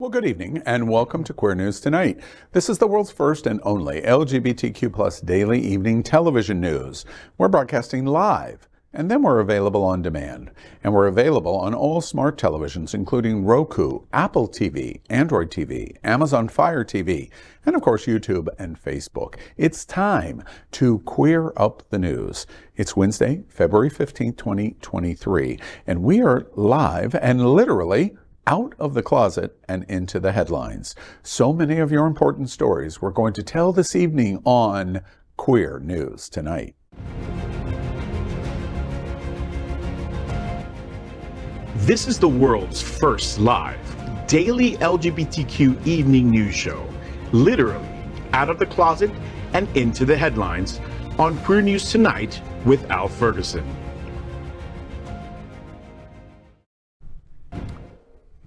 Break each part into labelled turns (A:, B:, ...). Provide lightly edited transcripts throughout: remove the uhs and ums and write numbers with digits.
A: Well, good evening and welcome to Queer News Tonight. This is the world's first and only LGBTQ plus daily evening television news. We're broadcasting live and then we're available on demand. And we're available on all smart televisions, including Roku, Apple TV, Android TV, Amazon Fire TV, and of course YouTube and Facebook. It's time to queer up the news. It's Wednesday, February 15th, 2023, and we are live and literally out of the closet and into the headlines. So many of your important stories we're going to tell this evening on Queer News Tonight.
B: This is the world's first live daily LGBTQ evening news show, literally out of the closet and into the headlines on Queer News Tonight with Al Ferguson.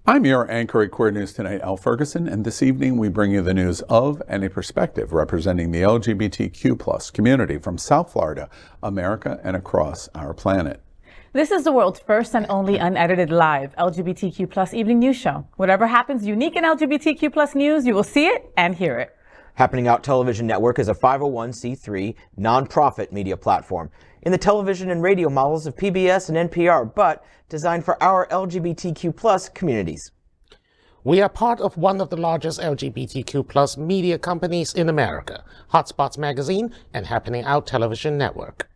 A: I'm your anchor at Queer News Tonight, Al Ferguson, and this evening we bring you the news of and a perspective representing the LGBTQ plus community from South Florida, America, and across our planet.
C: This is the world's first and only unedited live LGBTQ plus evening news show. Whatever happens unique in LGBTQ plus news, you will see it and hear it.
D: Happening Out Television Network is a 501c3 nonprofit media platform in the television and radio models of PBS and NPR, but designed for our LGBTQ plus communities.
E: We are part of one of the largest LGBTQ plus media companies in America, Hotspots Magazine and Happening Out Television Network.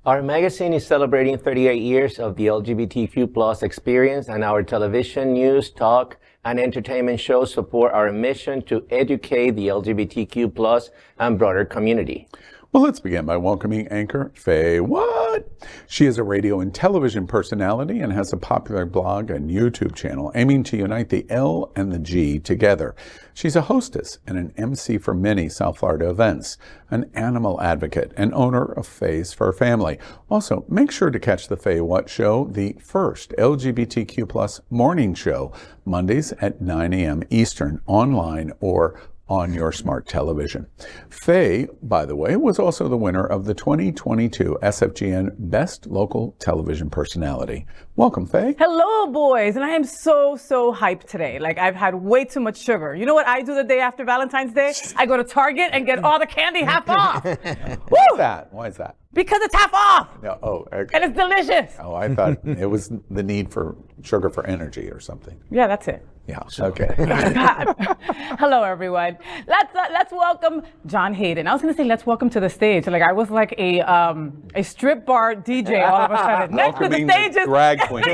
F: Our magazine is celebrating 38 years of the LGBTQ plus experience, and our television, news, talk, and entertainment shows support our mission to educate the LGBTQ plus and broader community.
A: Well, let's begin by welcoming anchor Fay What. She is a radio and television personality and has a popular blog and YouTube channel aiming to unite the L and the G together. She's a hostess and an MC for many South Florida events, an animal advocate and owner of Fay's Fur Family. Also, make sure to catch the Fay What Show, the first LGBTQ plus morning show, Mondays at 9 a.m. Eastern, online or on your smart television. Fay, by the way, was also the winner of the 2022 SFGN Best Local Television Personality. Welcome, Fay.
C: Hello, boys. And I am so hyped today. Like, I've had way too much sugar. You know what I do the day after Valentine's Day? I go to Target and get all the candy half off.
A: Why is that? Why is that?
C: Because it's half off.
A: Yeah,
C: and it's delicious.
A: Oh, I thought it was the need for sugar for energy or something.
C: Yeah, that's it.
A: Yeah, okay.
C: Hello, everyone. Let's welcome John Hayden. I was going to say let's welcome to the stage. Like I was like a strip bar DJ all of a sudden. Next to the stage is
A: drag queen.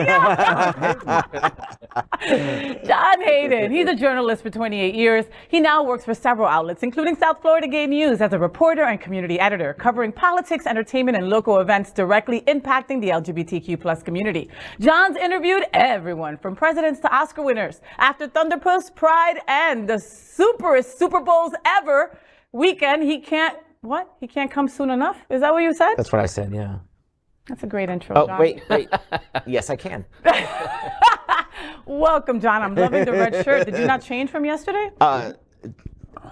C: John Hayden. He's a journalist for 28 years. He now works for several outlets, including South Florida Gay News, as a reporter and community editor, covering politics, entertainment, and local events directly impacting the LGBTQ plus community. John's interviewed everyone from presidents to Oscar winners. After Thunderpuss, Pride, and the superest Super Bowls ever weekend, he can't come soon enough? Is that what you said?
D: That's what I said, yeah. That's
C: a great intro,
D: Oh,
C: John.
D: wait. Yes, I can.
C: Welcome, John. I'm loving the red shirt. Did you not change from yesterday?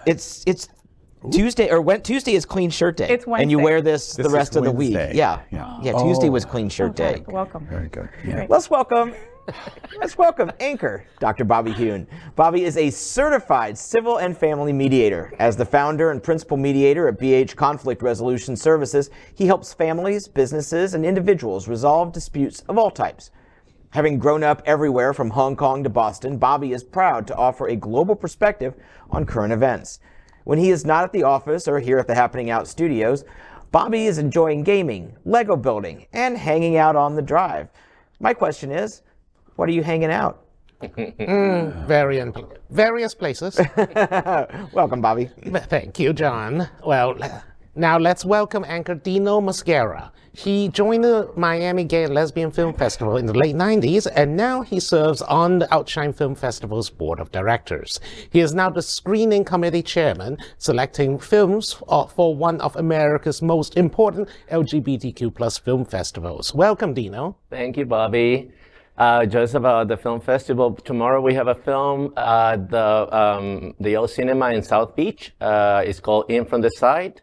D: It's Tuesday, Tuesday is Clean Shirt Day.
C: It's Wednesday.
D: And you wear this the rest of the week.
A: Yeah.
D: Tuesday was Clean Shirt Day.
C: Welcome.
A: Very good. Yeah.
D: Let's welcome anchor Dr. Bobby Huen. Bobby is a certified civil and family mediator. As the founder and principal mediator at BH Conflict Resolution Services, he helps families, businesses, and individuals resolve disputes of all types. Having grown up everywhere from Hong Kong to Boston, Bobby is proud to offer a global perspective on current events. When he is not at the office or here at the Happening Out studios, Bobby is enjoying gaming, Lego building, and hanging out on the drive. My question is, what are you hanging out?
E: Various places.
D: Welcome, Bobby.
E: Thank you, John. Well, now let's welcome anchor Dino Mosquera. He joined the Miami Gay and Lesbian Film Festival in the late 90s, and now he serves on the Outshine Film Festival's board of directors. He is now the screening committee chairman, selecting films for one of America's most important LGBTQ plus film festivals. Welcome, Dino.
F: Thank you, Bobby. Just about the film festival, tomorrow we have a film at the old cinema in South Beach. It's called In From the Side,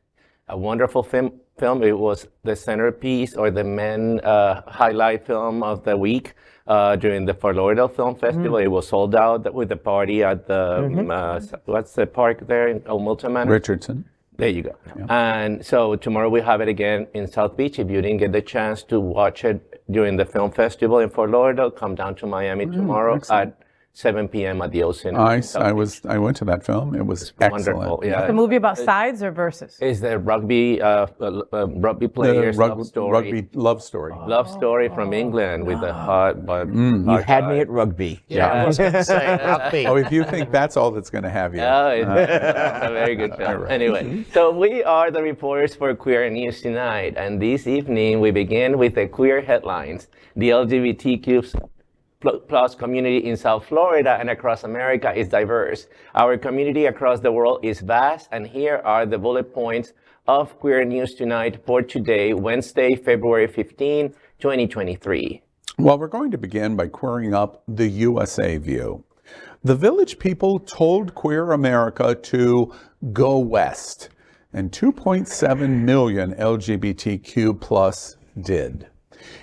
F: a wonderful film film. It was the centerpiece or the main highlight film of the week during the Florida Film Festival. It was sold out with the party at the, what's the park there in Milton Manor?
A: Richardson.
F: There you go. Yeah. And so tomorrow we have it again in South Beach. If you didn't get the chance to watch it during the film festival in Fort Lauderdale, come down to Miami tomorrow at 7 p.m. at the Ocean.
A: I went to that film. It was excellent.
F: Wonderful. Yeah.
C: It's a movie about sides or versus?
F: It's the rugby players love story.
A: Rugby love story.
F: Love story from England with the hot. But
D: You had me at rugby.
E: Yeah, I was going to say rugby.
A: Oh, if you think that's all that's going to have you.
F: Oh, it's a very good film.
A: Right.
F: Anyway, so we are the reporters for Queer News Tonight, and this evening we begin with the queer headlines. The LGBTQ plus community in South Florida and across America is diverse. Our community across the world is vast, and here are the bullet points of Queer News Tonight for today, Wednesday, February 15, 2023.
A: Well, we're going to begin by queering up the USA view. The Village people told Queer America to go west, and 2.7 million LGBTQ plus did.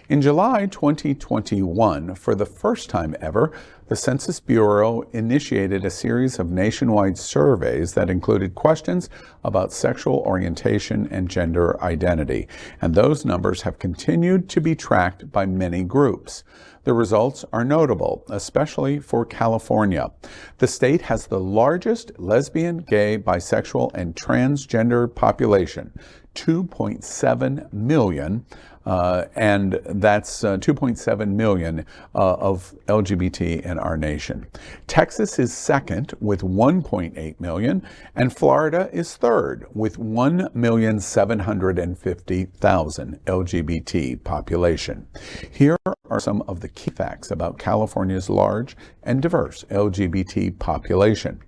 A: In July 2021, for the first time ever, the Census Bureau initiated a series of nationwide surveys that included questions about sexual orientation and gender identity, and those numbers have continued to be tracked by many groups. The results are notable, especially for California. The state has the largest lesbian, gay, bisexual, and transgender population, 2.7 million, and that's 2.7 million of LGBT in our nation. Texas is second with 1.8 million, and Florida is third with 1,750,000 LGBT population. Here are some of the key facts about California's large and diverse LGBT population.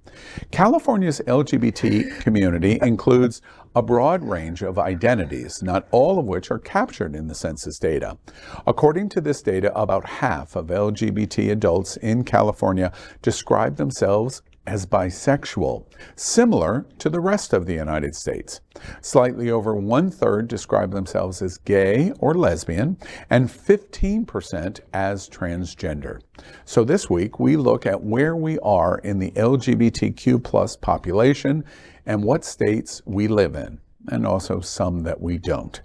A: California's LGBT community includes a broad range of identities, not all of which are captured in the census data. According to this data, about half of LGBT adults in California describe themselves as bisexual, similar to the rest of the United States. Slightly over 1/3 describe themselves as gay or lesbian, and 15% as transgender. So this week, we look at where we are in the LGBTQ plus population and what states we live in, and also some that we don't.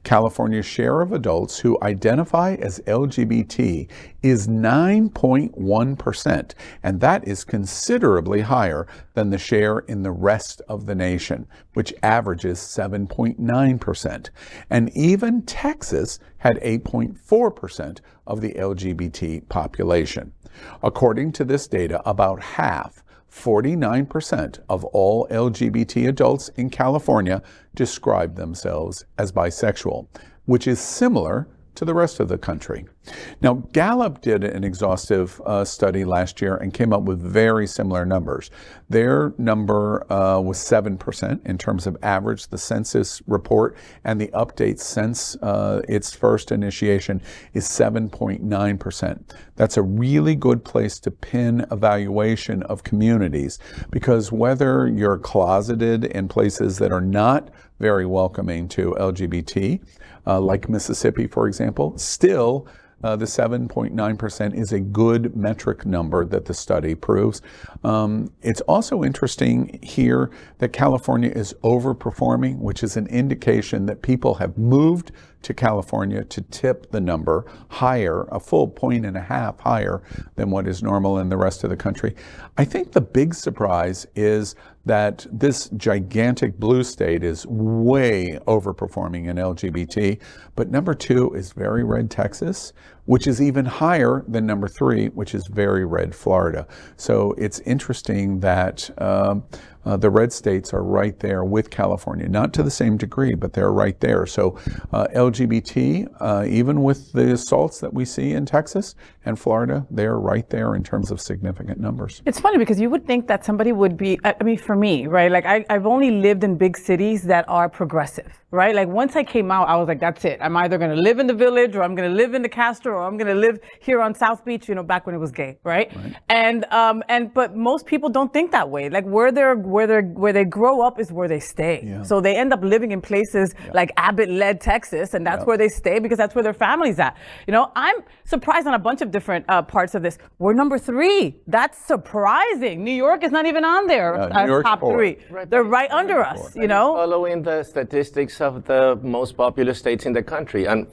A: California's share of adults who identify as LGBT is 9.1%, and that is considerably higher than the share in the rest of the nation, which averages 7.9%. And even Texas had 8.4% of the LGBT population. According to this data, about half, 49% of all LGBT adults in California describe themselves as bisexual, which is similar to the rest of the country. Now, Gallup did an exhaustive study last year and came up with very similar numbers. Their number was 7% in terms of average. The census report and the update since its first initiation is 7.9%. That's a really good place to pin evaluation of communities, because whether you're closeted in places that are not very welcoming to LGBT, like Mississippi, for example, still the 7.9% is a good metric number that the study proves. It's also interesting here that California is overperforming, which is an indication that people have moved to California to tip the number higher, a full 1.5 higher than what is normal in the rest of the country. I think the big surprise is that this gigantic blue state is way overperforming in LGBT, but number 2 is very red Texas, which is even higher than number 3, which is very red Florida. So it's interesting that the red states are right there with California, not to the same degree, but they're right there. So LGBT, even with the assaults that we see in Texas, And Florida, they're right there in terms of significant numbers.
C: It's funny because you would think that somebody would be, I mean, for me, right? Like I've only lived in big cities that are progressive, right? Like once I came out, I was like, that's it. I'm either going to live in the Village, or I'm going to live in the Castro, or I'm going to live here on South Beach, you know, back when it was gay, right? But most people don't think that way. Like where they grow up is where they stay.
A: Yeah.
C: So they end up living in places like Abbott-led Texas, and that's where they stay because that's where their family's at. You know, I'm surprised on a bunch of different parts of this. We're number 3. That's surprising. New York is not even on there as top 3.
F: Right.
C: They're right under us, you know?
F: Following the statistics of the most populous states in the country. And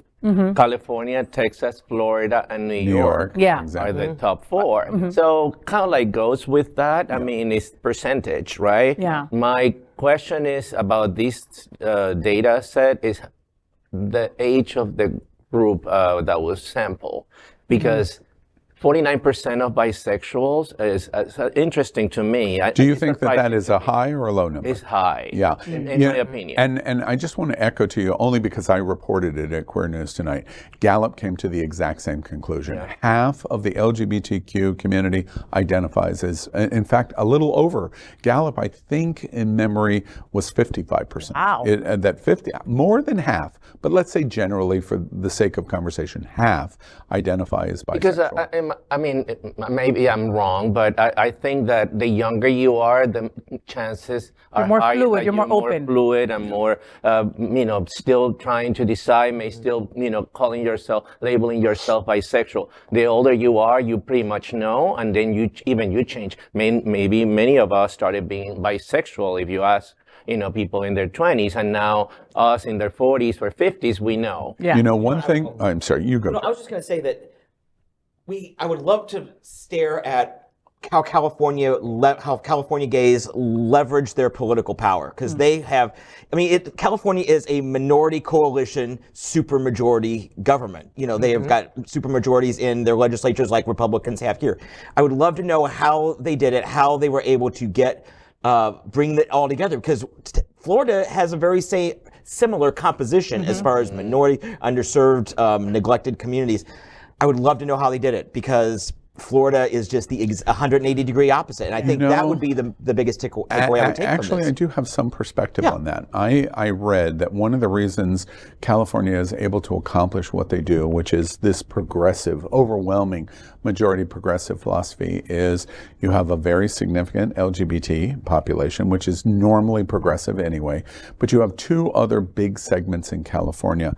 F: California, Texas, Florida, and New York
C: Yeah.
F: are the top 4. So kind of like goes with that. I mean, it's percentage, right?
C: Yeah.
F: My question is about this data set is the age of the group that was sampled, because 49% of bisexuals is interesting to me.
A: Do you think that is a high or a low number?
F: It's high,
A: Yeah.
F: in my opinion.
A: And I just want to echo to you, only because I reported it at Queer News Tonight, Gallup came to the exact same conclusion.
F: Yeah.
A: Half of the LGBTQ community identifies as, in fact, a little over. Gallup, I think in memory, was 55%.
C: Wow.
A: That 50, more than half, but let's say generally for the sake of conversation, half identify as bisexual.
F: Because I mean, maybe I'm wrong, but I think that the younger you are, the chances are
C: more
F: higher
C: fluid,
F: that
C: you're more open.
F: fluid and more, still trying to decide, may still, labeling yourself bisexual. The older you are, you pretty much know, and then you change. Maybe many of us started being bisexual, if you ask people in their 20s, and now us in their 40s or 50s, we know.
C: Yeah.
A: You know, one thing, I'm sorry, you go.
D: No, I was just going to say that I would love to stare at how California gays leverage their political power, because they have, California is a minority coalition supermajority government. They have got supermajorities in their legislatures like Republicans have here. I would love to know how they did it, how they were able to bring it all together, because Florida has a very similar composition as far as minority, underserved, neglected communities. I would love to know how they did it, because Florida is just the 180-degree opposite, and I think that would be the biggest takeaway I would take from this.
A: Actually, I do have some perspective on that. I read that one of the reasons California is able to accomplish what they do, which is this progressive, overwhelming majority progressive philosophy, is you have a very significant LGBT population, which is normally progressive anyway, but you have 2 other big segments in California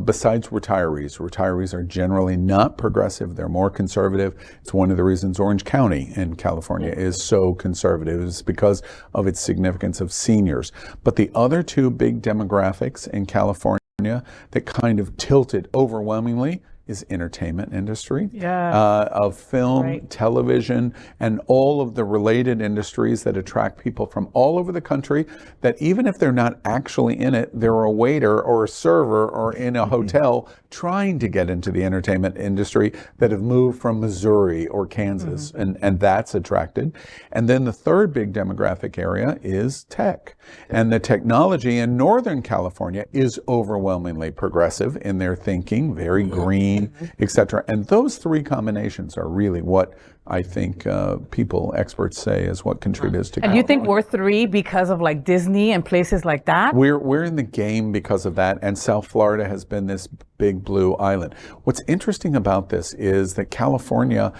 A: besides retirees. Retirees are generally not progressive, they're more conservative. It's one of the reasons Orange County in California is so conservative, is because of its significance of seniors. But the other 2 big demographics in California that kind of tilted overwhelmingly is entertainment industry, of film, television, and all of the related industries that attract people from all over the country, that even if they're not actually in it, they're a waiter or a server or in a hotel trying to get into the entertainment industry, that have moved from Missouri or Kansas, and that's attracted. And then the third big demographic area is tech. And the technology in Northern California is overwhelmingly progressive in their thinking, very green, etc. And those 3 combinations are really what I think experts say is what contributes to.
C: And you think we're 3 because of like Disney and places like that?
A: We're in the game because of that, and South Florida has been this big blue island. What's interesting about this is that California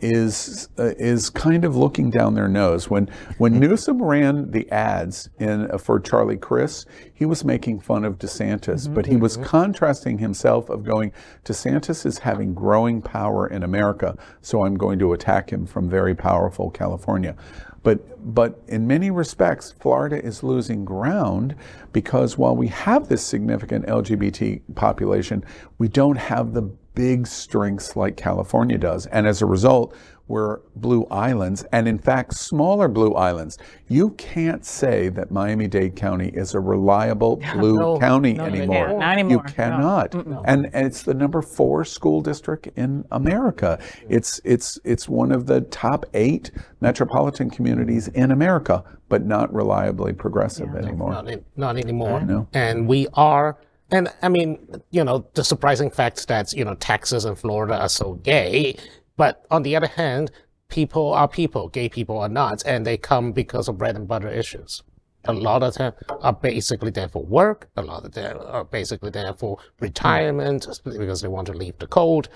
A: is kind of looking down their nose. When Newsom ran the ads for Charlie Crist, he was making fun of DeSantis, but he was contrasting himself of going, DeSantis is having growing power in America, so I'm going to attack him from very powerful California. But in many respects, Florida is losing ground, because while we have this significant LGBT population, we don't have the big strengths like California does. And as a result, we're blue islands, and in fact, smaller blue islands. You can't say that Miami-Dade County is a reliable blue county anymore.
C: Not anymore.
A: You cannot. And it's the number 4 school district in America. It's one of the top 8 metropolitan communities in America, but not reliably progressive anymore.
E: Not anymore.
A: No.
E: And we are And I mean, the surprising fact that, Texas and Florida are so gay, but on the other hand, people are people, gay people are not, and they come because of bread and butter issues. A lot of them are basically there for work, a lot of them are basically there for retirement because they want to leave the cold.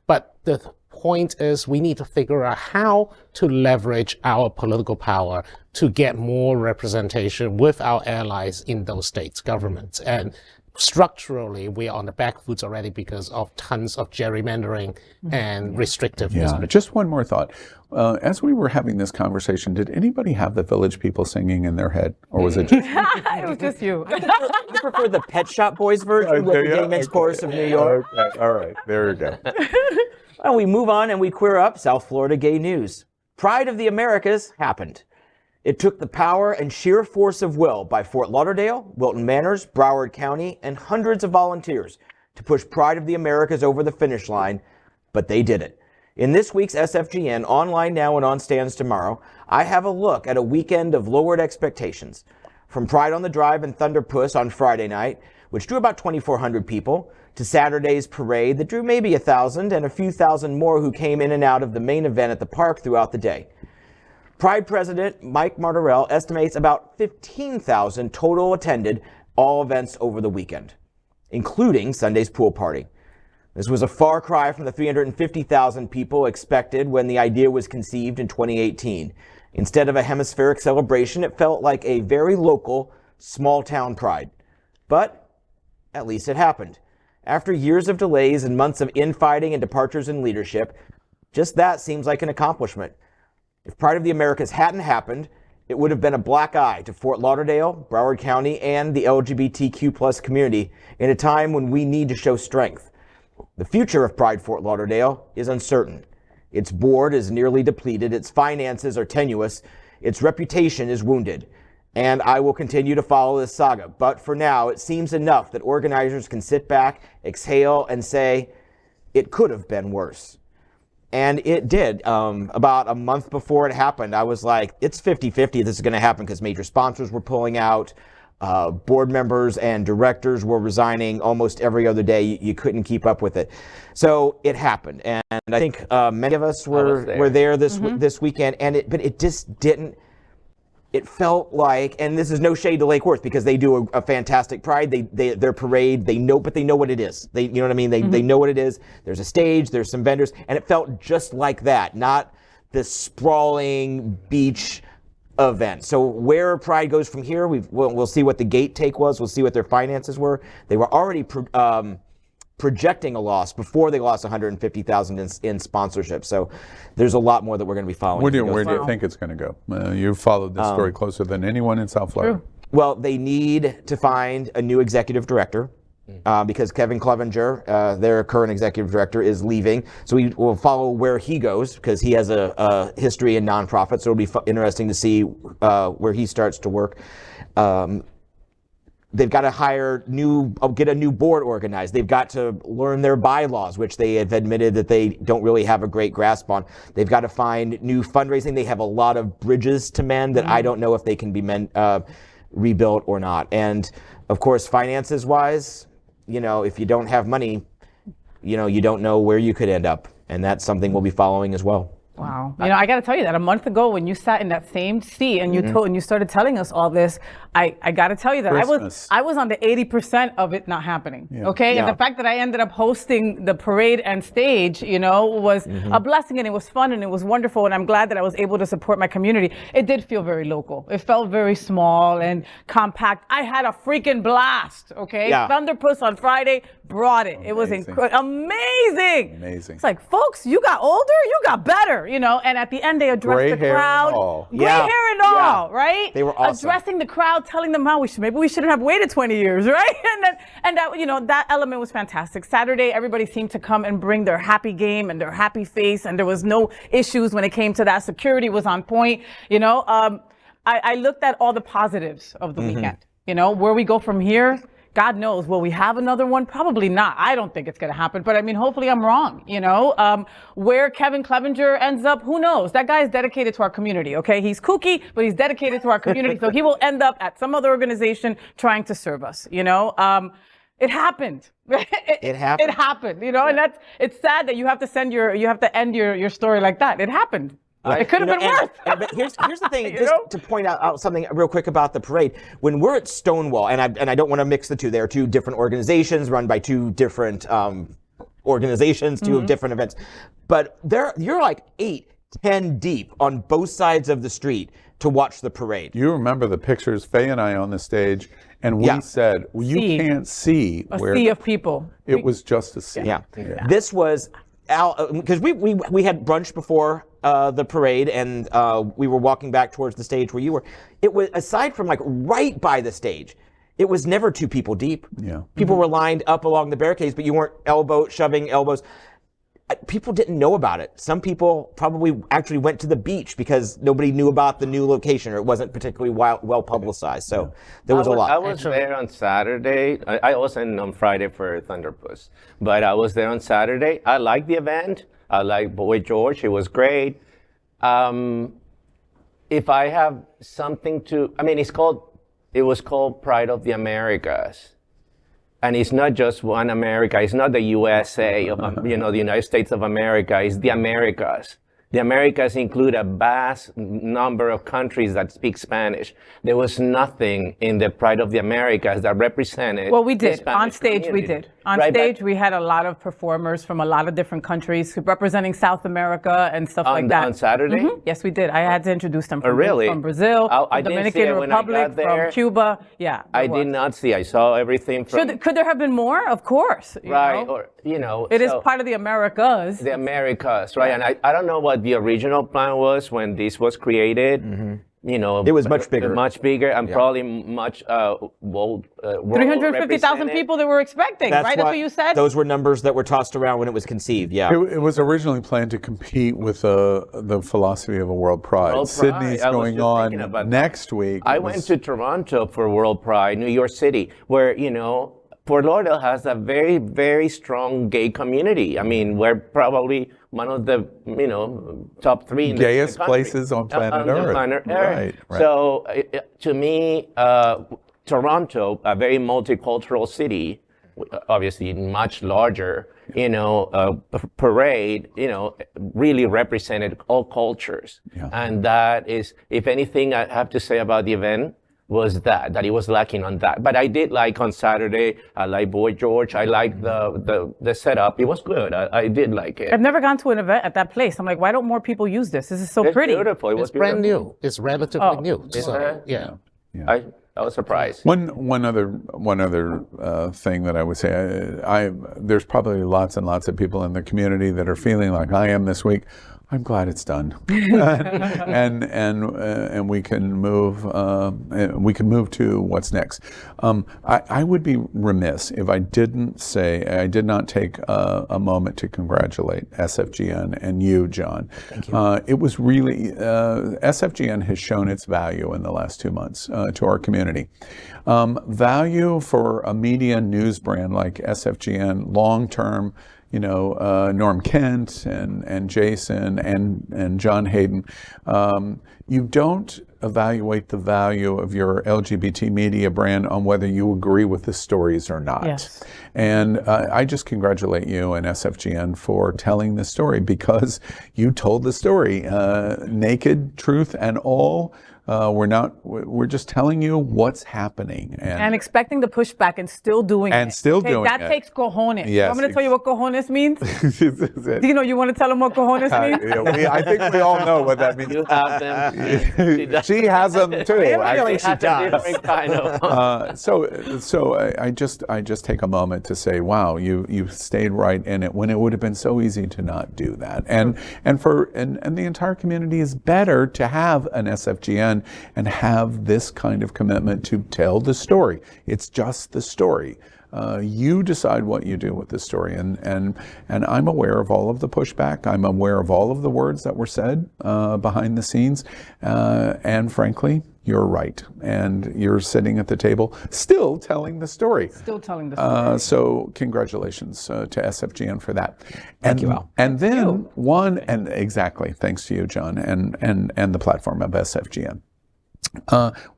E: But the point is we need to figure out how to leverage our political power to get more representation with our allies in those states' governments. And structurally, we are on the back foot already because of tons of gerrymandering and restrictiveness.
A: Yeah, just one more thought. As we were having this conversation, did anybody have the Village People singing in their head? Or was it just...
C: It was just you.
D: I prefer the Pet Shop Boys version with the Gay Men's Chorus of New York.
A: Okay, all right, there you go.
D: Well, we move on and we queer up South Florida gay news. Pride of the Americas happened. It took the power and sheer force of will by Fort Lauderdale, Wilton Manors, Broward County, and hundreds of volunteers to push Pride of the Americas over the finish line, but they did it. In this week's SFGN, online now and on stands tomorrow, I have a look at a weekend of lowered expectations. From Pride on the Drive and Thunderpuss on Friday night, which drew about 2,400 people, to Saturday's parade that drew maybe 1,000 and a few thousand more who came in and out of the main event at the park throughout the day. Pride President Mike Martorell estimates about 15,000 total attended all events over the weekend, including Sunday's pool party. This was a far cry from the 350,000 people expected when the idea was conceived in 2018. Instead of a hemispheric celebration, it felt like a very local, small-town pride. But at least it happened. After years of delays and months of infighting and departures in leadership, just that seems like an accomplishment. If Pride of the Americas hadn't happened, it would have been a black eye to Fort Lauderdale, Broward County, and the LGBTQ plus community in a time when we need to show strength. The future of Pride Fort Lauderdale is uncertain. Its board is nearly depleted, its finances are tenuous, its reputation is wounded. And I will continue to follow this saga. But for now, it seems enough that organizers can sit back, exhale, and say, it could have been worse. And it did. About a month before it happened, I was like, it's 50-50 this is going to happen because major sponsors were pulling out. Board members and directors were resigning almost every other day. You couldn't keep up with it. So it happened. And I think many of us were there this weekend. But it just didn't. It felt like, and this is no shade to Lake Worth because they do a fantastic Pride. Their parade, they know what it is. You know what I mean? They know what it is. There's a stage, there's some vendors, and it felt just like that, not this sprawling beach event. So where Pride goes from here, we'll see what the gate take was. We'll see what their finances were. They were already projecting a loss before they lost 150,000 in sponsorship. So there's a lot more that we're going to be following.
A: Where do you think it's going to go? You've followed this story closer than anyone in South Florida.
C: True.
D: Well, they need to find a new executive director because Kevin Clevenger, their current executive director, is leaving. So we will follow where he goes because he has a history in nonprofits. So it'll be interesting to see where he starts to work. They've got to get a new board organized. They've got to learn their bylaws, which they have admitted that they don't really have a great grasp on. They've got to find new fundraising. They have a lot of bridges to mend that I don't know if they can be rebuilt or not. And of course, finances wise, if you don't have money, you don't know where you could end up. And that's something we'll be following as well.
C: Wow. I got to tell you that a month ago when you sat in that same seat and you started telling us all this, I got to tell you that I was on the 80% of it not happening. Yeah. Okay. Yeah. And the fact that I ended up hosting the parade and stage, was a blessing, and it was fun and it was wonderful. And I'm glad that I was able to support my community. It did feel very local. It felt very small and compact. I had a freaking blast. Okay. Yeah. Thunderpuss on Friday brought it. Amazing. It was amazing.
A: Amazing.
C: It's like, folks, you got older, you got better. And at the end they addressed the crowd. Gray hair and all, right?
D: They were awesome.
C: Addressing the crowd, telling them how maybe we shouldn't have waited 20 years, right? And that, that element was fantastic. Saturday, everybody seemed to come and bring their happy game and their happy face, and there was no issues when it came to that. Security was on point. I looked at all the positives of the weekend. Where we go from here God knows, will we have another one? Probably not. I don't think it's going to happen. But I mean, hopefully I'm wrong, you know. Where Kevin Clevenger ends up, who knows? That guy is dedicated to our community, okay? He's kooky, but he's dedicated to our community. So he will end up at some other organization trying to serve us, you know. It happened.
D: It happened.
C: It happened, you know, and it's sad that you have to end your story like that. It happened. It could have been worse.
D: But here's the thing, just to point out something real quick about the parade. When we're at Stonewall, and I don't want to mix the two, there are two different organizations run by two different organizations, two different events. But you're like 8-10 deep on both sides of the street to watch the parade.
A: You remember the pictures, Fay and I on the stage, and we said, well, you can't see
C: a sea of people.
A: It was just a sea.
D: Yeah. This was because we had brunch before the parade, and we were walking back towards the stage where you were. It was, aside from like right by the stage, it was never 2 people deep.
A: Yeah.
D: People were lined up along the barricades, but you weren't shoving elbows. People didn't know about it. Some people probably actually went to the beach because nobody knew about the new location, or it wasn't particularly well publicized. So there was a lot.
F: I was there on Saturday. I wasn't on Friday for Thunderpuss, but I was there on Saturday. I liked the event. I liked Boy George. It was great. If I have something to, I mean, it was called Pride of the Americas. And it's not just one America. It's not the USA, the United States of America. It's the Americas. The Americas include a vast number of countries that speak Spanish. There was nothing in the Pride of the Americas that represented.
C: Well, we did.
F: The Spanish
C: On stage,
F: community.
C: we did. On stage, we had a lot of performers from a lot of different countries representing South America and stuff like that.
F: On Saturday?
C: Yes, we did. I had to introduce them from,
F: really?
C: from Brazil,
F: I
C: from
F: didn't see
C: Dominican
F: it when I
C: Republic,
F: got there.
C: from Cuba. Yeah.
F: I did not see. I saw everything from.
C: Could there have been more? Of course.
F: Right.
C: Know?
F: Or, you know.
C: It is part of the Americas.
F: The Americas, right? And I don't know what the original plan was when this was created. You know,
D: it was much bigger.
F: Much bigger, and probably much
C: 350,000 people they were expecting, right? That's what you said?
D: Those were numbers that were tossed around when it was conceived, yeah.
A: It was originally planned to compete with the philosophy of a World Pride. Sydney's going on next week.
F: I went to Toronto for World Pride, New York City, where, you know, Fort Lauderdale has a very, very strong gay community. I mean, we're probably one of the, you know, top 3 in
A: gayest
F: the
A: places on planet Earth.
F: Right. So, to me, Toronto, a very multicultural city, obviously much larger, you know, parade, you know, really represented all cultures.
A: Yeah.
F: And that is, if anything I have to say about the event, was that it was lacking on that. But I did like on Saturday, I like Boy George, I liked the setup. It was good. I did like it.
C: I've never gone to an event at that place. I'm like, why don't more people use this? This is so
F: It's
C: pretty.
F: Beautiful. It was
E: brand
F: beautiful.
E: new. It's relatively new. So, yeah.
F: I was surprised.
A: One other thing that I would say, there's probably lots and lots of people in the community that are feeling like I am this week. I'm glad it's done, and we can move. We can move to what's next. I would be remiss if I did not take a moment to congratulate SFGN and you, John.
D: Thank you.
A: It was really SFGN has shown its value in the last 2 months to our community. Value for a media news brand like SFGN, long term. You know, Norm Kent and Jason and John Hayden, you don't evaluate the value of your LGBT media brand on whether you agree with the stories or not.
C: Yes.
A: And I just congratulate you and SFGN for telling the story, because you told the story, naked, truth, and all. We're just telling you what's happening.
C: And expecting the pushback and still doing it. That takes cojones.
A: Yes.
C: I'm going to tell you what cojones means. Dino, you want to tell them what cojones means?
A: I think we all know what that means.
F: You have them.
A: She has them too.
F: She does.
A: So I just take a moment to say, wow, you stayed right in it when it would have been so easy to not do that. And the entire community is better to have an SFGN and have this kind of commitment to tell the story. It's just the story. You decide what you do with this story, and I'm aware of all of the pushback. I'm aware of all of the words that were said behind the scenes, and frankly, you're right, and you're sitting at the table still telling the story.
C: Still telling the story.
A: So congratulations to SFGN for that.
D: Thank you, Al.
A: And then exactly, thanks to you, John, and the platform of SFGN.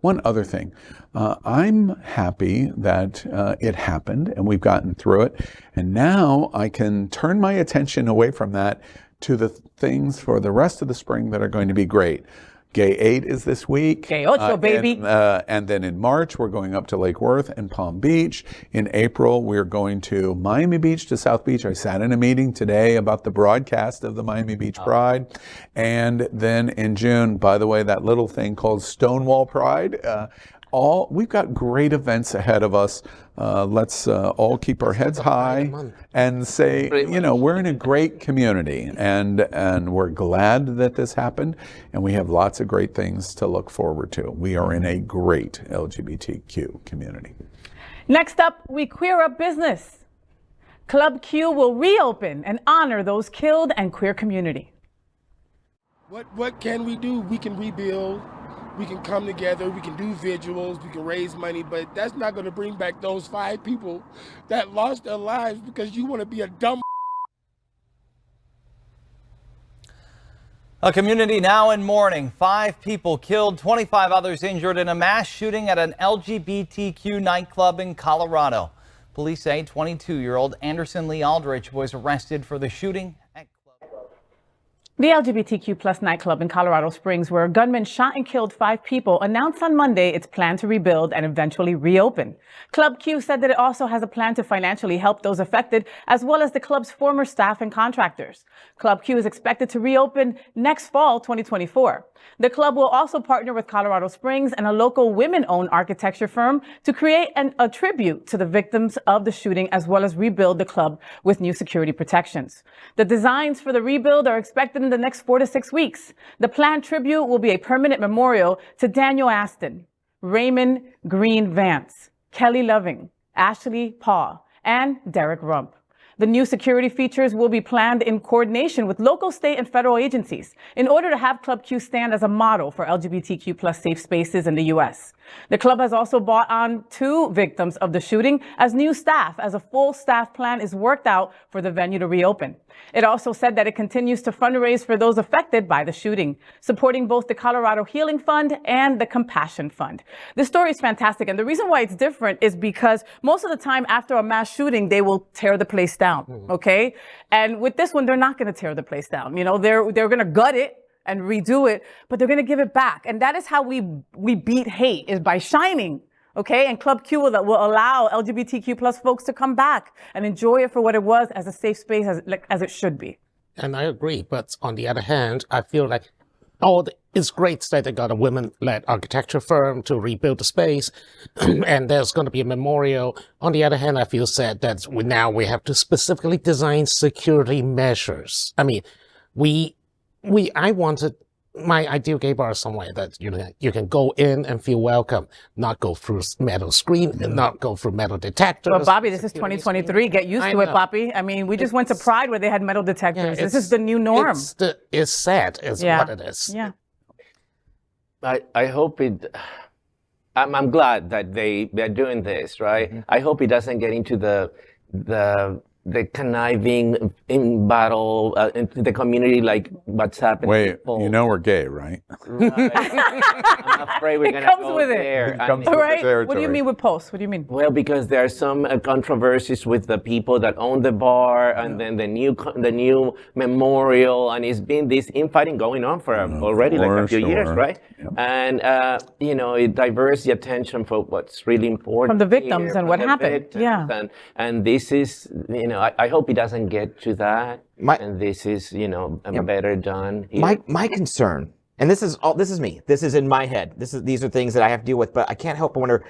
A: One other thing, I'm happy that it happened and we've gotten through it, and now I can turn my attention away from that to the things for the rest of the spring that are going to be great. Gay 8 is this week.
C: Gay 8, baby.
A: And then in March, we're going up to Lake Worth and Palm Beach. In April, we're going to Miami Beach to South Beach. I sat in a meeting today about the broadcast of the Miami Beach Pride. And then in June, by the way, that little thing called Stonewall Pride. We've got great events ahead of us. Let's all keep our heads high and say, we're in a great community, and we're glad that this happened, and we have lots of great things to look forward to. We are in a great LGBTQ community.
C: Next up, we queer up business. Club Q will reopen and honor those killed and queer community.
G: What can we do? We can rebuild. We can come together, we can do vigils, we can raise money, but that's not going to bring back those 5 people that lost their lives because you want to be a dumb.
H: A community now in mourning. 5 people killed, 25 others injured in a mass shooting at an LGBTQ nightclub in Colorado. Police say 22-year-old Anderson Lee Aldrich was arrested for the shooting at
C: The LGBTQ plus nightclub in Colorado Springs, where a gunman shot and killed 5 people, announced on Monday its plan to rebuild and eventually reopen. Club Q said that it also has a plan to financially help those affected, as well as the club's former staff and contractors. Club Q is expected to reopen next fall, 2024. The club will also partner with Colorado Springs and a local women-owned architecture firm to create a tribute to the victims of the shooting, as well as rebuild the club with new security protections. The designs for the rebuild are expected in the next 4 to 6 weeks. The planned tribute will be a permanent memorial to Daniel Aston, Raymond Green Vance, Kelly Loving, Ashley Paw, and Derek Rump. The new security features will be planned in coordination with local, state, and federal agencies in order to have Club Q stand as a model for LGBTQ plus safe spaces in the U.S. The club has also brought on 2 victims of the shooting as new staff, as a full staff plan is worked out for the venue to reopen. It also said that it continues to fundraise for those affected by the shooting, supporting both the Colorado Healing Fund and the Compassion Fund. This story is fantastic, and the reason why it's different is because most of the time after a mass shooting, they will tear the place down, okay? And with this one, they're not going to tear the place down. You know, they're going to gut it and redo it, but they're going to give it back. And that is how we beat hate, is by shining. Okay, and Club Q will allow LGBTQ plus folks to come back and enjoy it for what it was, as a safe space, as it should be.
E: And I agree, but on the other hand, I feel like it's great that they got a women-led architecture firm to rebuild the space, and there's going to be a memorial. On the other hand, I feel sad that now we have to specifically design security measures. I mean, I wanted my ideal gay bar is somewhere that you can go in and feel welcome, not go through metal screen and not go through metal detectors.
C: But Bobby, this is 2023. Get used to it, Bobby. I mean, we just went to Pride where they had metal detectors. This is the new norm.
E: It's sad, is what it is.
C: Yeah.
F: I hope it. I'm glad that they're doing this, right? Mm-hmm. I hope it doesn't get into the conniving in battle in the community, like what's happening.
A: Wait, we're gay, right?
F: Right. I'm afraid we're gonna go there.
C: Right? What do you mean with posts? What do you mean?
F: Well, because there are some controversies with the people that own the bar, and then the new memorial, and it's been this infighting going on for already like a few years, right? Yep. And it diverts the attention for what's really important
C: from the victims and what happened.
F: And this is I hope it doesn't get to that. And this is, better done here.
D: My concern, and this is me. This is in my head. These are things that I have to deal with, but I can't help but wonder,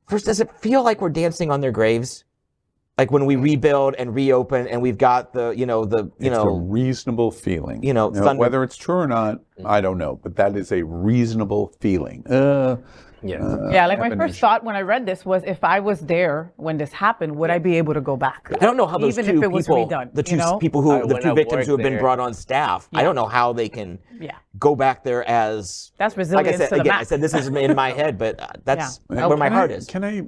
D: first, does it feel like we're dancing on their graves? Like when we rebuild and reopen and we've got it's a
A: reasonable feeling. Whether it's true or not, I don't know, but that is a reasonable feeling.
C: Yeah, like my first thought when I read this was, if I was there when this happened, would I be able to go back?
D: I don't know how those
C: even
D: two
C: if it was
D: people,
C: redone,
D: the two
C: you know?
D: people who, the
F: When
D: two
F: I
D: victims who have
F: worked
D: been
F: there.
D: brought on staff, I don't know how they can
C: Yeah.
D: go back there as.
C: That's
D: Like I
C: resilience
D: said
C: to the
D: again, I
C: max.
D: said this is in my head, but that's where my heart is.
A: Can I,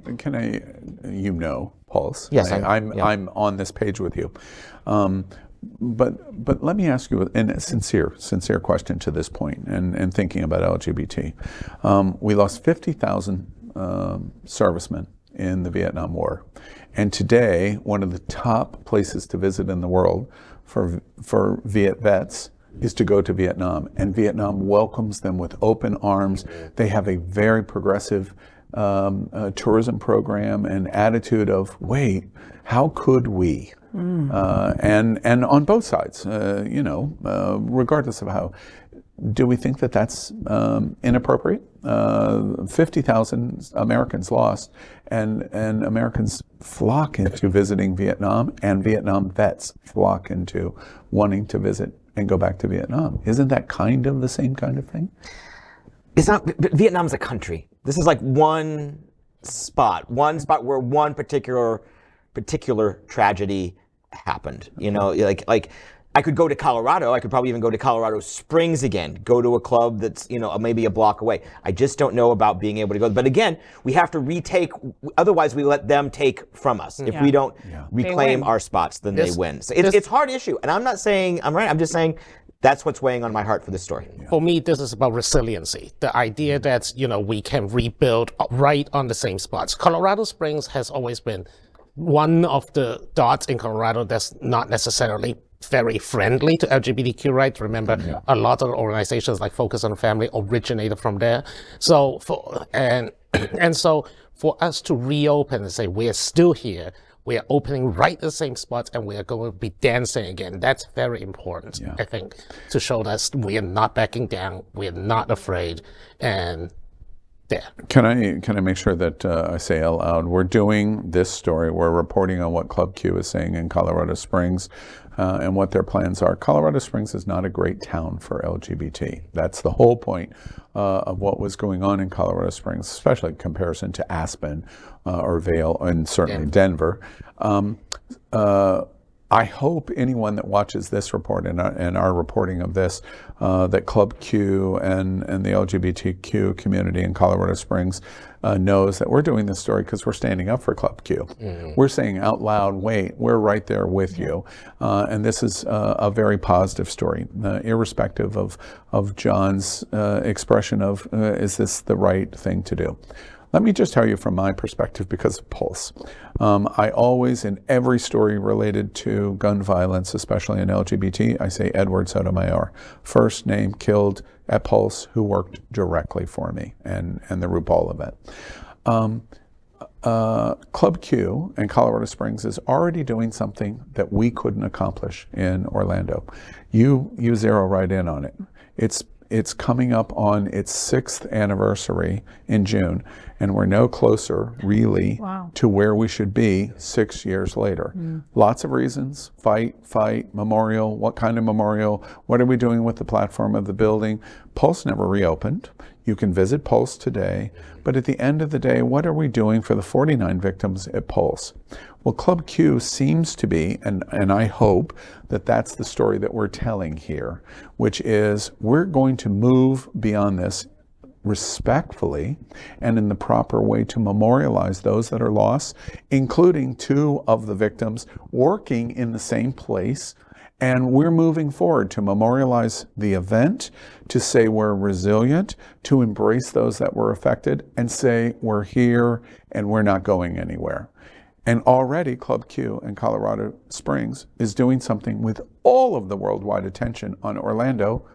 A: Pulse?
D: Yes,
A: I'm on this page with you. But let me ask you a sincere question to this point, and thinking about LGBT. We lost 50,000 servicemen in the Vietnam War. And today, one of the top places to visit in the world for Viet vets is to go to Vietnam. And Vietnam welcomes them with open arms. They have a very progressive tourism program and attitude of, wait, how could we? And on both sides, regardless of how, do we think that that's inappropriate? 50,000 Americans lost, and Americans flock into visiting Vietnam, and Vietnam vets flock into wanting to visit and go back to Vietnam. Isn't that kind of the same kind of thing?
D: It's not. Vietnam's a country. This is like one spot where one particular tragedy happened. Like I could go to Colorado. I could probably even go to Colorado Springs again. Go to a club that's maybe a block away. I just don't know about being able to go. But again, we have to retake. Otherwise, we let them take from us. If we don't reclaim our spots, then they win. So it's a hard issue. And I'm not saying I'm right. I'm just saying that's what's weighing on my heart for this story.
E: For me, this is about resiliency. The idea that, we can rebuild right on the same spots. Colorado Springs has always been one of the dots in Colorado that's not necessarily very friendly to LGBTQ rights. Remember, a lot of organizations like Focus on Family originated from there. So for us to reopen and say we're still here, we are opening right the same spots, and we are going to be dancing again. That's very important, I think, to show that we are not backing down, we are not afraid, and there.
A: Can I make sure that I say out loud, we're doing this story, we're reporting on what Club Q is saying in Colorado Springs and what their plans are. Colorado Springs is not a great town for LGBT. That's the whole point of what was going on in Colorado Springs, especially in comparison to Aspen or Vail, and certainly Denver. I hope anyone that watches this report and our reporting of this, that Club Q and the LGBTQ community in Colorado Springs knows that we're doing this story because we're standing up for Club Q. We're saying out loud, wait, we're right there with you. And this is a very positive story, irrespective of John's expression of, is this the right thing to do? Let me just tell you from my perspective, because of Pulse. I always, in every story related to gun violence, especially in LGBT, I say Edward Sotomayor, first name killed at Pulse, who worked directly for me, and the RuPaul event. Club Q in Colorado Springs is already doing something that we couldn't accomplish in Orlando. You zero right in on it. It's coming up on its 6th anniversary in June, and we're no closer, really, to where we should be 6 years later. Lots of reasons: fight, memorial, what kind of memorial, what are we doing with the platform of the building? Pulse never reopened. You can visit Pulse today, but at the end of the day, what are we doing for the 49 victims at Pulse? Well, Club Q seems to be, and I hope that that's the story that we're telling here, which is we're going to move beyond this respectfully and in the proper way to memorialize those that are lost, including 2 of the victims working in the same place. And we're moving forward to memorialize the event, to say we're resilient, to embrace those that were affected, and say we're here and we're not going anywhere. And already Club Q in Colorado Springs is doing something with all of the worldwide attention on Orlando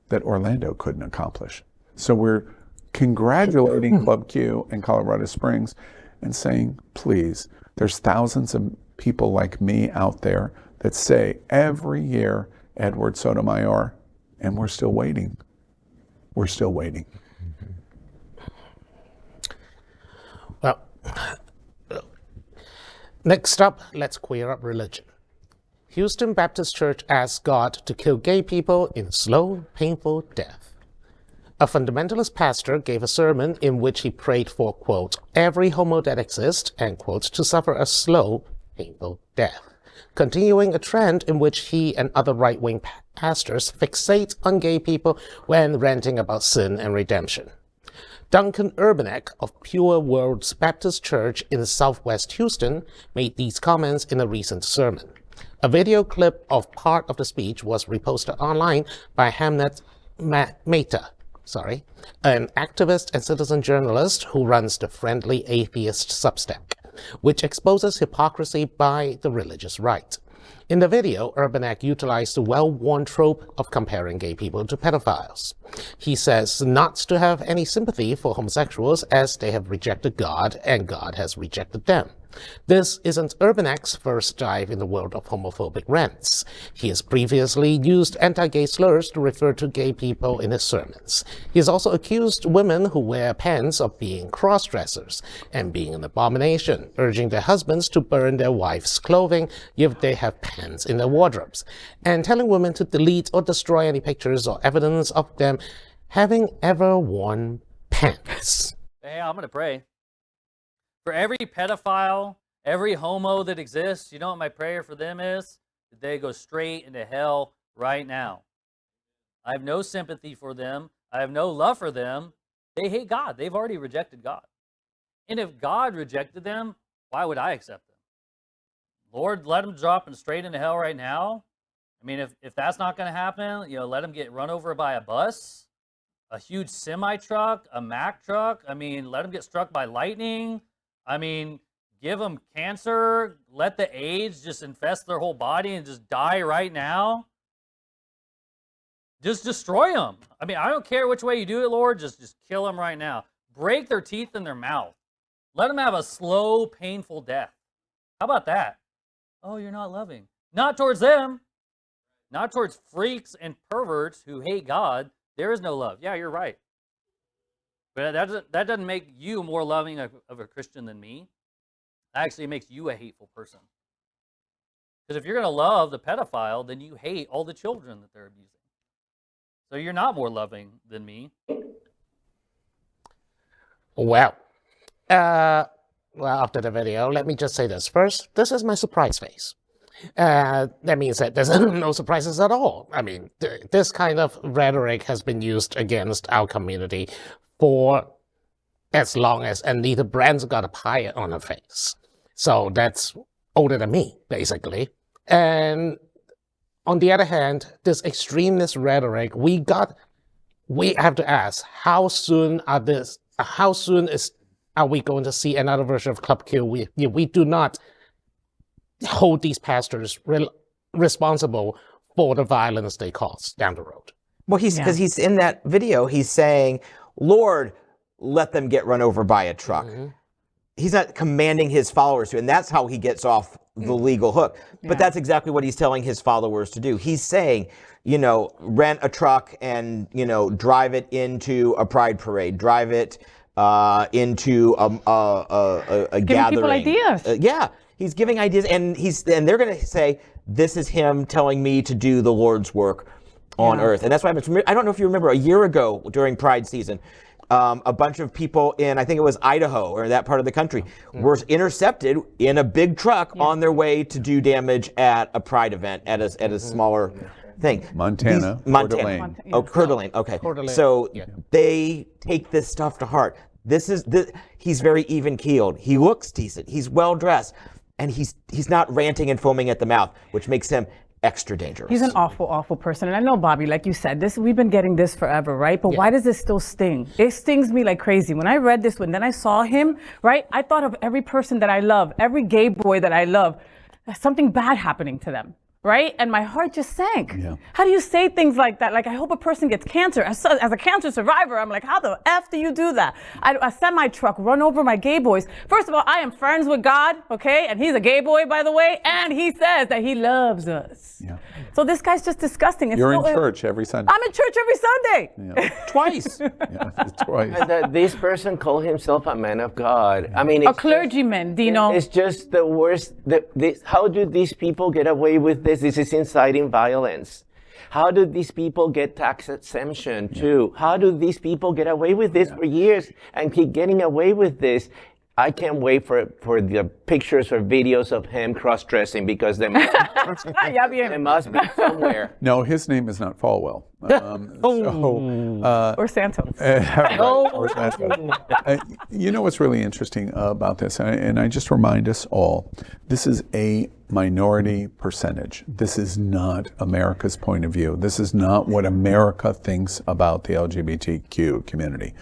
A: that Orlando couldn't accomplish. So we're congratulating Club Q in Colorado Springs and saying, please, there's thousands of people like me out there that say every year, Edward Sotomayor, and we're still waiting. We're still waiting.
E: Well, next up, let's queer up religion. Houston Baptist Church asks God to kill gay people in slow, painful death. A fundamentalist pastor gave a sermon in which he prayed for, quote, every homo that exists, end quote, to suffer a slow, painful death, continuing a trend in which he and other right-wing pastors fixate on gay people when ranting about sin and redemption. Duncan Urbanek of Pure Words Baptist Church in Southwest Houston made these comments in a recent sermon. A video clip of part of the speech was reposted online by Hamnet Mehta, an activist and citizen journalist who runs the Friendly Atheist Substack, which exposes hypocrisy by the religious right. In the video, Urbanek utilized the well-worn trope of comparing gay people to pedophiles. He says not to have any sympathy for homosexuals as they have rejected God and God has rejected them. This isn't Urbanek's first dive in the world of homophobic rants. He has previously used anti-gay slurs to refer to gay people in his sermons. He has also accused women who wear pants of being cross-dressers and being an abomination, urging their husbands to burn their wives' clothing if they have pants in their wardrobes, and telling women to delete or destroy any pictures or evidence of them having ever worn pants.
I: Hey, I'm going to pray. For every pedophile, every homo that exists, you know what my prayer for them is? That they go straight into hell right now. I have no sympathy for them. I have no love for them. They hate God. They've already rejected God. And if God rejected them, why would I accept them? Lord, let them drop them straight into hell right now. I mean, if that's not going to happen, you know, let them get run over by a bus, a huge semi-truck, a Mack truck. I mean, let them get struck by lightning. I mean, give them cancer, let the AIDS just infest their whole body and just die right now. Just destroy them. I mean, I don't care which way you do it, Lord, just kill them right now. Break their teeth in their mouth. Let them have a slow, painful death. How about that? Oh, you're not loving. Not towards them. Not towards freaks and perverts who hate God. There is no love. Yeah, you're right. But that doesn't make you more loving of a Christian than me. That actually makes you a hateful person. Because if you're going to love the pedophile, then you hate all the children that they're abusing. So you're not more loving than me.
E: Well, after the video, let me just say this. First, this is my surprise face. That means that there's no surprises at all. I mean, this kind of rhetoric has been used against our community for as long as Anita Brand's got a pie on her face. So that's older than me, basically. And on the other hand, this extremist rhetoric, we have to ask, how soon are we going to see another version of Club Q? We do not hold these pastors responsible for the violence they cause down the road.
D: Well, because he's in that video, he's saying, Lord, let them get run over by a truck. Mm-hmm. He's not commanding his followers to, and that's how he gets off the legal hook. But that's exactly what he's telling his followers to do. He's saying, you know, rent a truck and, you know, drive it into a pride parade, drive it into a gathering.
C: Giving people ideas.
D: Yeah, he's giving ideas, and they're going to say, this is him telling me to do the Lord's work on earth. And that's why I don't know if you remember, a year ago during Pride season, a bunch of people in, I think it was Idaho or that part of the country, were intercepted in a big truck on their way to do damage at a Pride event at a smaller thing.
A: Montana.
D: Oh, Coeur d'Alene. Okay. So they take this stuff to heart. He's very even-keeled. He looks decent. He's well-dressed. And he's not ranting and foaming at the mouth, which makes him extra dangerous.
C: He's an awful, awful person. And I know, Bobby, like you said, we've been getting this forever, right? But why does this still sting? It stings me like crazy. When I read this one, then I saw him, right? I thought of every person that I love, every gay boy that I love, something bad happening to them. Right? And my heart just sank. Yeah. How do you say things like that? Like, I hope a person gets cancer. As a cancer survivor, I'm like, how the F do you do that? A semi-truck run over my gay boys. First of all, I am friends with God, okay? And he's a gay boy, by the way. And he says that he loves us. Yeah. So this guy's just disgusting.
A: You're in church every Sunday.
C: I'm in church every Sunday.
D: Yeah. Twice.
F: Twice. And this person called himself a man of God. I mean,
C: a clergyman, Dino.
F: It's just the worst. How do these people get away with this? This is inciting violence. How do these people get tax exemption too? How do these people get away with this for years and keep getting away with this? I can't wait for the pictures or videos of him cross-dressing because they must be somewhere.
A: No, his name is not Falwell.
C: Or Santos.
A: Or Santos. You know what's really interesting about this, and I just remind us all, this is a minority percentage. This is not America's point of view. This is not what America thinks about the LGBTQ community.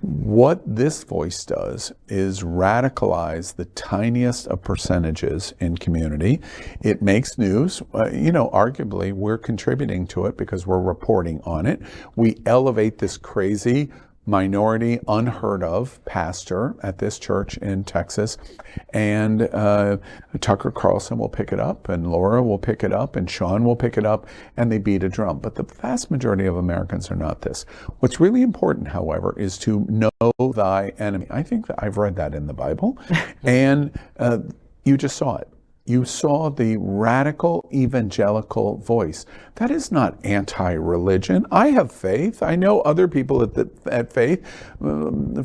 A: What this voice does is radicalize the tiniest of percentages in community. It makes news. Arguably, we're contributing to it because we're reporting on it. We elevate this crazy minority, unheard of pastor at this church in Texas, and Tucker Carlson will pick it up, and Laura will pick it up, and Sean will pick it up, and they beat a drum. But the vast majority of Americans are not this. What's really important, however, is to know thy enemy. I think that I've read that in the Bible, and you just saw it. You saw the radical evangelical voice. That is not anti-religion. I have faith. I know other people at Faith.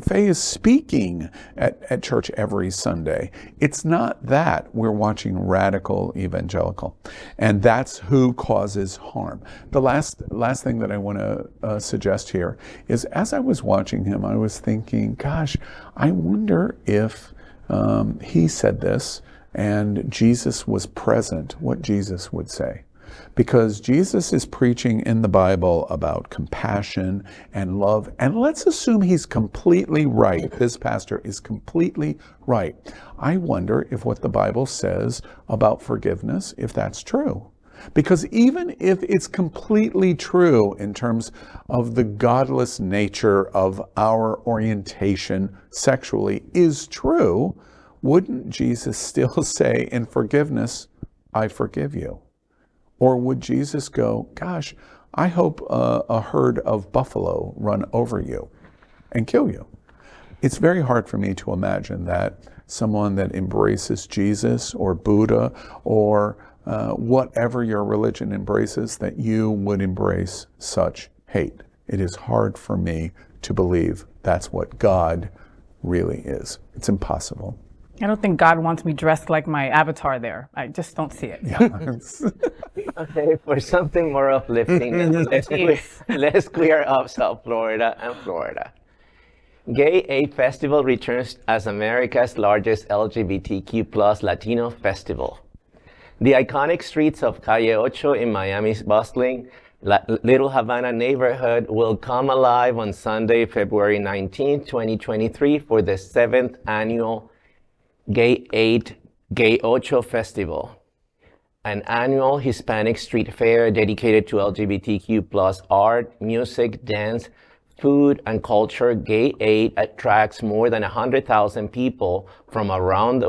A: Fay is speaking at church every Sunday. It's not that. We're watching radical evangelical. And that's who causes harm. The last thing that I want to suggest here is, as I was watching him, I was thinking, gosh, I wonder if he said this and Jesus was present, what Jesus would say. Because Jesus is preaching in the Bible about compassion and love, and let's assume he's completely right. This pastor is completely right. I wonder if what the Bible says about forgiveness, if that's true. Because even if it's completely true in terms of the godless nature of our orientation sexually is true, wouldn't Jesus still say in forgiveness, I forgive you? Or would Jesus go, gosh, I hope a herd of buffalo run over you and kill you? It's very hard for me to imagine that someone that embraces Jesus or Buddha or whatever your religion embraces, that you would embrace such hate. It is hard for me to believe that's what God really is. It's impossible.
C: I don't think God wants me dressed like my avatar there. I just don't see it.
F: Okay, for something more uplifting, let's clear up South Florida and Florida. Gay Aid Festival returns as America's largest LGBTQ plus Latino festival. The iconic streets of Calle Ocho in Miami's bustling Little Havana neighborhood will come alive on Sunday, February 19, 2023 for the 7th annual Gay Aid Gay Ocho Festival, an annual Hispanic street fair dedicated to LGBTQ plus art, music, dance, food, and culture. Gay Aid attracts more than 100,000 people from around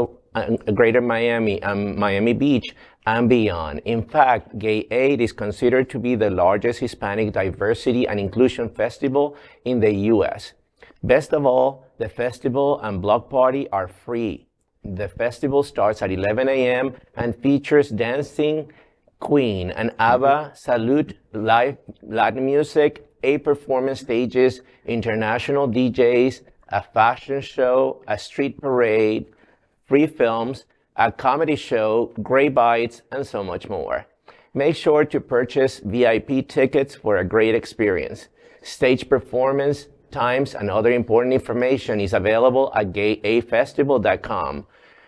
F: Greater Miami and Miami Beach and beyond. In fact, Gay Aid is considered to be the largest Hispanic diversity and inclusion festival in the U.S. Best of all, the festival and block party are free. The festival starts at 11 a.m. and features Dancing Queen and ABBA, Salute, live Latin music, 8 performance stages, international DJs, a fashion show, a street parade, free films, a comedy show, great bites, and so much more. Make sure to purchase VIP tickets for a great experience. Stage performance, times, and other important information is available at gayaidfestival.com.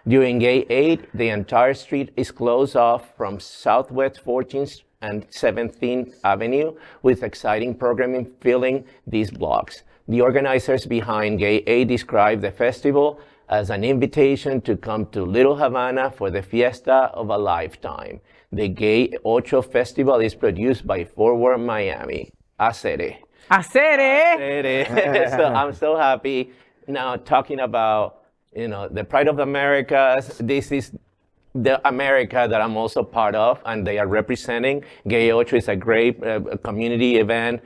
F: During Gay Aid, the entire street is closed off from Southwest 14th and 17th Avenue, with exciting programming filling these blocks. The organizers behind Gay Aid describe the festival as an invitation to come to Little Havana for the fiesta of a lifetime. The Gay Ocho Festival is produced by Forward Miami. Acere. So I'm so happy now talking about, the Pride of the Americas. This is the America that I'm also part of, and they are representing. Gay Ocho is a great community event.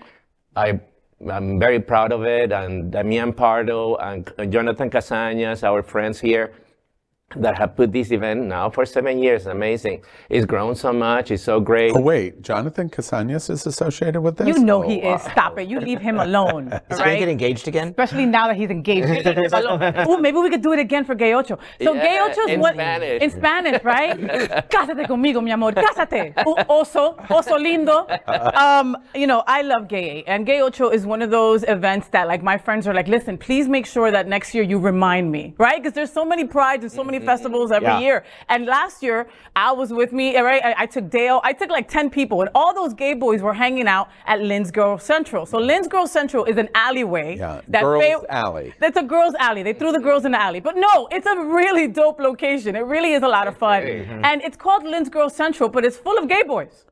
F: I'm very proud of it, and Damian Pardo and Jonathan Casañas, our friends here, that have put this event now for 7 years. Amazing. It's grown so much. It's so great.
A: Oh, wait. Jonathan Casañas is associated with this?
C: You know he is. Stop it. You leave him alone.
D: Is he going to get engaged again?
C: Especially now that he's engaged. Oh, maybe we could do it again for Gay Ocho. So Gay Ocho is what?
F: Spanish.
C: In Spanish, right? Cásate conmigo, mi amor. Cásate. Oso lindo. You know, I love Gay 8. And Gay Ocho is one of those events that, like, my friends are like, listen, please make sure that next year you remind me, right? Because there's so many prides and so many festivals every year. And last year, Al was with me, right? I took Dale. I took like 10 people, and all those gay boys were hanging out at Lynn's Girl Central. So Lynn's Girl Central is an alleyway.
A: Yeah,
C: that
A: girls' alley.
C: That's a girls' alley. They threw the girls in the alley. But no, it's a really dope location. It really is a lot of fun. And it's called Lynn's Girl Central, but it's full of gay boys.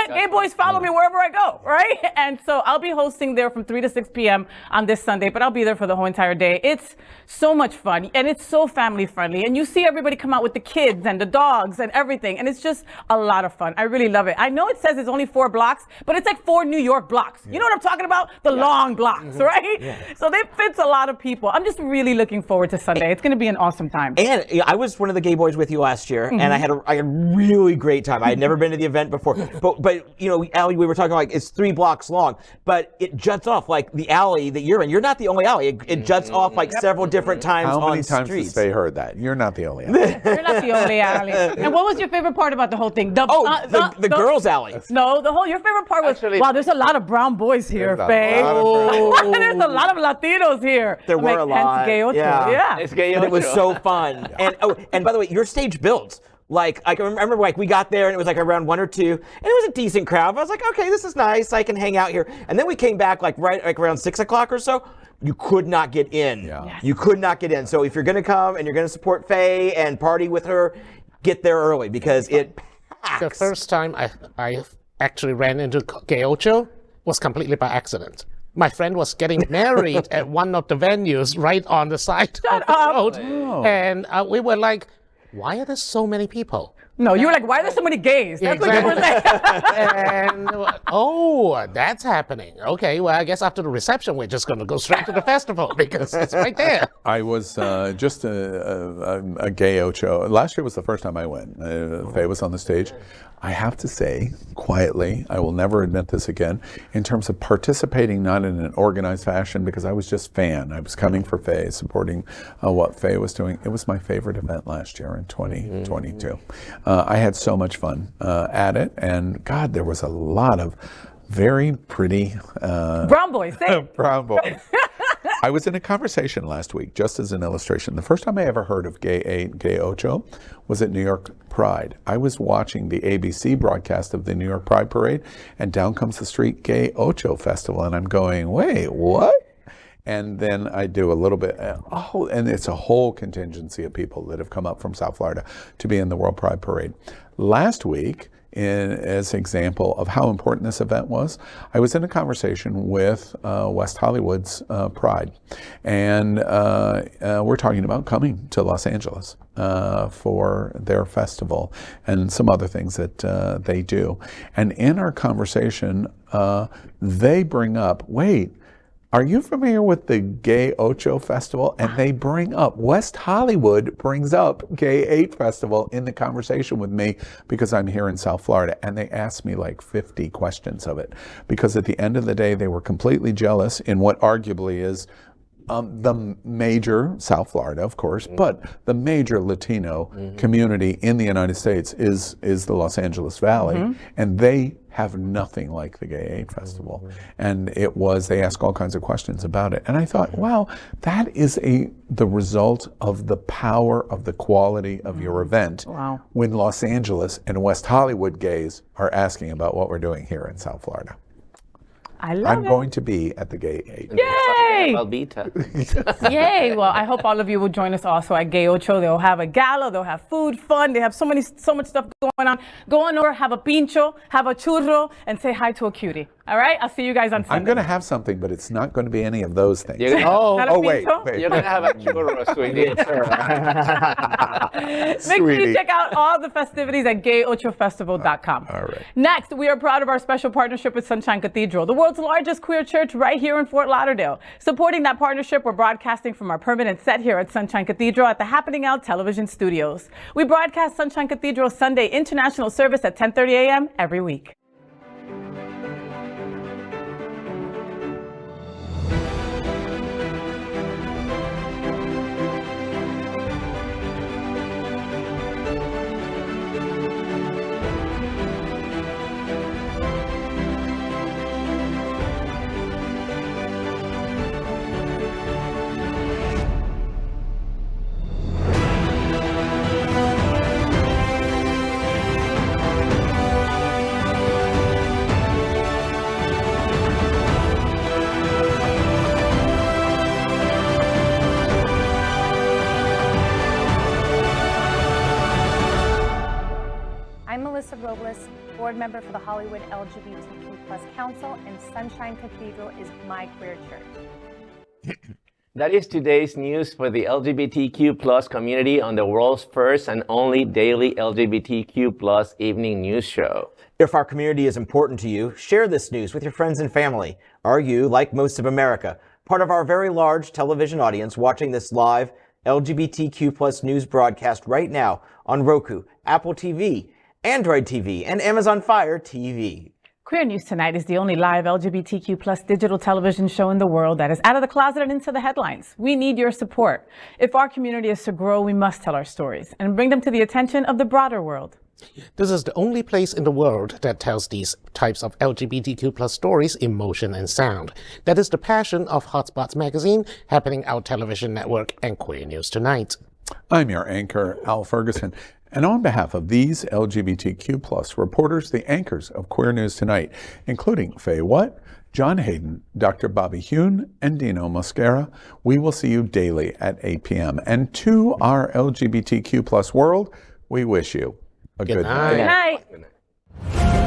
C: Gay boys follow me wherever I go, right? And so I'll be hosting there from 3 to 6 p.m. on this Sunday, but I'll be there for the whole entire day. It's so much fun, and it's so family friendly. And you see everybody come out with the kids and the dogs and everything, and it's just a lot of fun. I really love it. I know it says it's only 4 blocks, but it's like 4 New York blocks. You know what I'm talking about? The long blocks, right? So it fits a lot of people. I'm just really looking forward to Sunday. It's going to be an awesome time.
D: And I was one of the gay boys with you last year, and I had a really great time. I had never been to the event before. But you know, Allie, we were talking like it's 3 blocks long, but it juts off like the alley that you're in. You're not the only alley. It juts off like several different times on
A: How many times
D: streets.
A: has Faye heard that? You're not the only alley.
C: You're not the only alley. And what was your favorite part about the whole thing?
D: The girls' alley.
C: No, your favorite part was,
F: Actually,
C: wow, there's a lot of brown boys here,
A: There's a
C: Faye.
A: lot of brown
C: There's a lot of Latinos here.
D: There were a lot.
C: Hence Gay Ocho.
D: Yeah.
F: It's Gay
D: And it was
F: Ocho.
D: so fun. And by the way, your stage builds. Like, I can remember, like, we got there and it was like around 1 or 2, and it was a decent crowd. I was like, okay, this is nice. I can hang out here. And then we came back like around 6 o'clock or so. You could not get in.
A: Yeah. Yes.
D: You could not get in. So if you're going to come and you're going to support Faye and party with her, get there early because it packs.
E: The first time I actually ran into Gay Ocho was completely by accident. My friend was getting married at one of the venues right on the side of the road. And we were like, why are there so many people?
C: No, you were like, why are there so many gays? That's what you were saying.
E: And oh, that's happening. Okay, well, I guess after the reception, we're just going to go straight to the festival because it's right there.
A: I was just a Gay Ocho. Last year was the first time I went. Faye was on the stage. I have to say, quietly, I will never admit this again, in terms of participating not in an organized fashion, because I was just fan. I was coming for Faye, supporting what Faye was doing. It was my favorite event last year in 2022. I had so much fun at it, and God, there was a lot of very pretty
C: Brown boys, say it.
A: brown boys. I was in a conversation last week, just as an illustration. The first time I ever heard of Gay 8, Gay Ocho was at New York Pride. I was watching the ABC broadcast of the New York Pride Parade, and down comes the street Gay Ocho Festival, and I'm going, wait, what? And then I do a little bit, and it's a whole contingency of people that have come up from South Florida to be in the World Pride Parade. Last week, as an example of how important this event was, I was in a conversation with West Hollywood's Pride, and we're talking about coming to Los Angeles for their festival and some other things that they do. And in our conversation, they bring up, wait, are you familiar with the Gay Ocho Festival? And they bring up, West Hollywood brings up Gay 8 Festival in the conversation with me because I'm here in South Florida. And they asked me like 50 questions of it. Because at the end of the day, they were completely jealous in what arguably is the major, South Florida, of course, but the major Latino community in the United States is the Los Angeles Valley, and they have nothing like the Gay 8 Festival. And it was, they asked all kinds of questions about it. And I thought, wow, that is the result of the power of the quality of your event when Los Angeles and West Hollywood gays are asking about what we're doing here in South Florida. I'm going to be at the Gay 8.
C: Yay! Yay! Well, I hope all of you will join us also at Gay Ocho. They'll have a gala, they'll have food, fun. They have so much stuff going on. Go on over, have a pincho, have a churro, and say hi to a cutie. All right, I'll see you guys on Sunday.
A: I'm going to have something, but it's not going to be any of those things.
F: You're gonna-
C: Not a
A: wait.
C: pizza?
F: You're going to have a churro, sweetie.
C: Make sure you check out all the festivities at gayochofestival.com.
A: All right.
C: Next, we are proud of our special partnership with Sunshine Cathedral, the world's largest queer church right here in Fort Lauderdale. Supporting that partnership, we're broadcasting from our permanent set here at Sunshine Cathedral at the Happening Out Television Studios. We broadcast Sunshine Cathedral Sunday International Service at 10:30 a.m. every week.
J: Board member for the Hollywood LGBTQ+ Council, and Sunshine Cathedral is my queer church.
F: That is today's news for the LGBTQ+ community on the world's first and only daily LGBTQ+ evening news show.
D: If our community is important to you, share this news with your friends and family. Are you, like most of America, part of our very large television audience watching this live LGBTQ+ news broadcast right now on Roku, Apple TV, Android TV, and Amazon Fire TV?
C: Queer News Tonight is the only live LGBTQ+ digital television show in the world that is out of the closet and into the headlines. We need your support. If our community is to grow, we must tell our stories and bring them to the attention of the broader world.
E: This is the only place in the world that tells these types of LGBTQ+ stories in motion and sound. That is the passion of Hotspots Magazine, Happening Out Television Network, and Queer News Tonight.
A: I'm your anchor, Al Ferguson. And on behalf of these LGBTQ+ reporters, the anchors of Queer News Tonight, including Fay What, John Hayden, Dr. Bobby Huen, and Dino Mosquera, we will see you daily at 8 p.m. And to our LGBTQ+ world, we wish you a good night.
C: Good night.